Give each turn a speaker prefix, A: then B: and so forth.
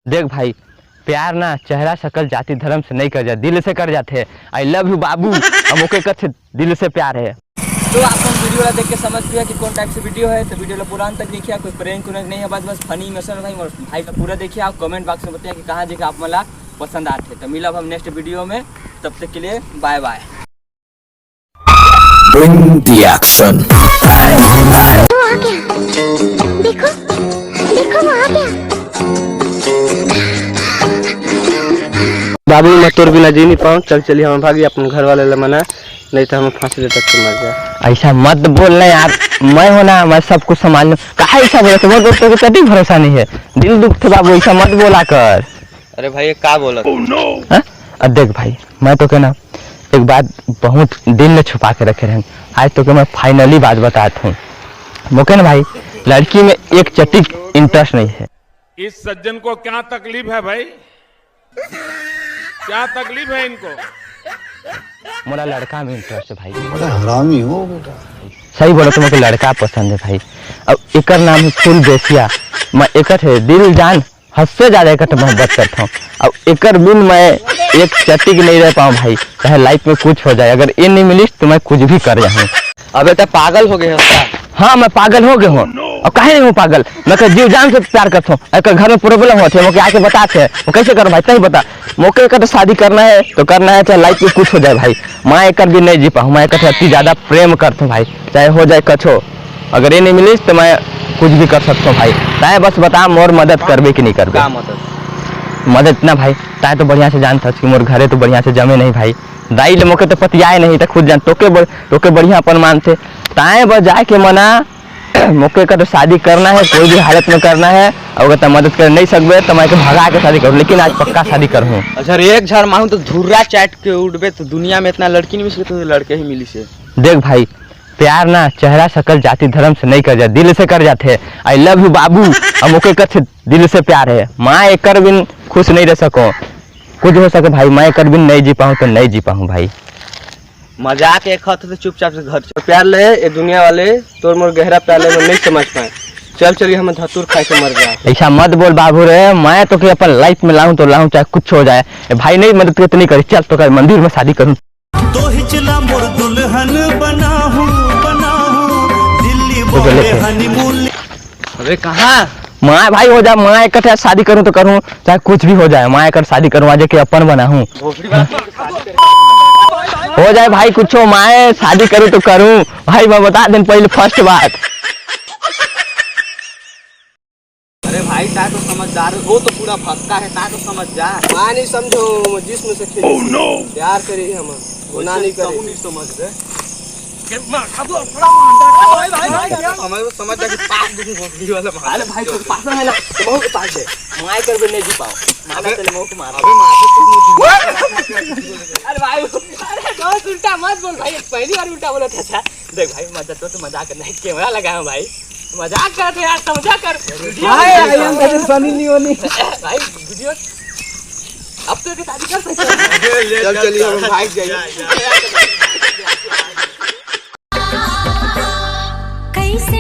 A: देख भाई, प्यार ना चेहरा शक्ल जाति धर्म से नहीं कर जाते, दिल से कर जाते हैं। आई लव यू बाबू, हम ओके करते दिल से प्यार है।
B: तो आप वीडियो वाला देख के समझ गया कि कौन टाइप से वीडियो है। तो वीडियो पूरा अंत तक देखिए, कोई प्रैंक नहीं है, बस फनी इमोशनल भाई का पूरा देखिए। आप कमेंट बॉक्स में बताइए कि कहाँ जगह आप मला पसंद आते। तो मिला हम नेक्स्ट वीडियो में, तब तक के लिए bye bye.
C: Bring the action.
D: देखो देखो वो आ गया।
A: बाबू मैं तोर बिना जी नहीं पाऊँ, चल चलिए हम भागी अपने घर वाले मना, नहीं तो हमें फांसी दे तक मर जाए। ऐसा मत बोलना यार, मैं होना मैं सब कुछ संभाल लूं। कहा ऐसा बोला तो दोस्तों को कभी भरोसा नहीं है, दिल दुख थे बाबू, ऐसा मत बोला कर।
B: अरे भाई क्या बोला?
A: अब देख भाई, मैं तो कहना एक बात बहुत दिल में छुपा के रखे रहे, आज तो मैं फाइनली बात बताता हूँ। मोके ना भाई, लड़की में एक चटिक इंटरेस्ट नहीं है।
E: इस सज्जन को क्या तकलीफ है भाई? क्या तकलीफ है इनको?
A: मेरा लड़का में इंटरेस्ट है भाई।
C: बड़ा हरामी हो बेटा।
A: सही बोलो तो मुझे लड़का पसंद है भाई। अब एकर नाम है फुल बेसिया, मैं एकर है दिल जान हद से ज्यादा एकर मोहब्बत करता हूँ। अब एकर बिन मैं एक चट्टिक नहीं रह पाऊँ भाई, चाहे लाइफ में कुछ हो जाए। अगर ये नहीं मिली तो मैं कुछ भी कर जाऊँ।
B: अबे तो पागल हो गए हो?
A: हाँ मैं पागल हो गया हूँ। और काहे नहीं हूँ पागल, मैं जीव जान से प्यार करता हूँ। अगर घर में प्रॉब्लम होते हैं आके बताते हैं, वो कैसे करो भाई सही बता। मौके का तो शादी करना है तो करना है, चाहे लाइफ में कुछ हो जाए भाई। मैं एक भी नहीं जी पाऊँ, मैं एक अति ज्यादा प्रेम करता हूँ भाई, चाहे हो जाए कछो। अगर ये नहीं मिली तो मैं कुछ भी कर सकता हूँ भाई। चाहे बस बता मोर मदद करबे कि नहीं करबे। मदद ना भाई, चाहे तो बढ़िया से जानता कि मोर घरे तो बढ़िया से जमे नहीं भाई, दाई मौके तो पतियाए नहीं तो खुद जान तोके बढ़िया अपन मानते। ताए बस जाए के मना मौके का तो शादी करना है, कोई भी हालत में करना है। अगर तो मदद कर नहीं सकबे तो मैं भगा के शादी करूँ, लेकिन आज पक्का शादी करूँ।
B: अच्छा एक झार माहू तो धुर्रा चाट के उठबे तो दुनिया में इतना लड़की नहीं मिल सकती, तो लड़के ही मिली से।
A: देख भाई, प्यार ना चेहरा शक्ल जाति धर्म से नहीं कर जाते, दिल से कर जाते हैं। आई लव यू बाबू, हम ओके करते दिल से प्यार है। माँ एक बिन खुश नहीं रह सको, कुछ हो सके भाई, मैं एक बिन नहीं जी पाऊँ तो नहीं जी पाऊँ भाई।
B: मजाक एक हाथ तो चुपचाप से घर चल। प्यार ले ये दुनिया वाले तोर मोर गहरा प्यार ले नहीं समझ पाए। चल चलिए हम धतूर खाए के मर जाए।
A: ऐसा मत बोल बाबू रे, मैं तो कि अपन लाइफ में लाऊं तो लाऊं, चाहे कुछ हो जाए। भाई नहीं मदद करते नहीं करी, चल तो कर मंदिर में शादी करूं।
F: तो हिचला मोर दुल्हन बनाहूं दिल्ली बॉम्बे हनीमून।
B: अबे कहाँ
A: माँ भाई हो जाए, माँ एक शादी करूं तो करूं, चाहे कुछ भी हो जाए। माँ एक शादी करूं, आज के अपन बना हूँ। हो जाए भाई कुछ हो, माँ शादी करूं तो करूं भाई। मैं बता दें पहले फर्स्ट बात।
B: अरे भाई ता तो समझदार हो, तो पूरा भक्का है, ता तो समझ जा। हाँ नहीं समझो जिसमें से प्यार करे हम गुनाह नहीं करे, नहीं समझ रहे। हमें समझ जा कि पास भी वाला। अरे भाई तो पास है ना, तो बहुत पास है। माय कर भी नहीं जी पाओ, माना चले मौत मार। अबे अरे भाई अरे दोस्त उल्टा मत बोल भाई, पहली बार उल्टा बोला था। अच्छा देख भाई मजाक तो मजाक करना है, कैमरा लगाया भाई, मजाक करते यार, समझा कर भाई। आई एम कभी फनी नहीं होनी भाई वीडियो। अब तो शादी कर सकते हैं। चल चलिए हम भाग जाइए।
D: कैसे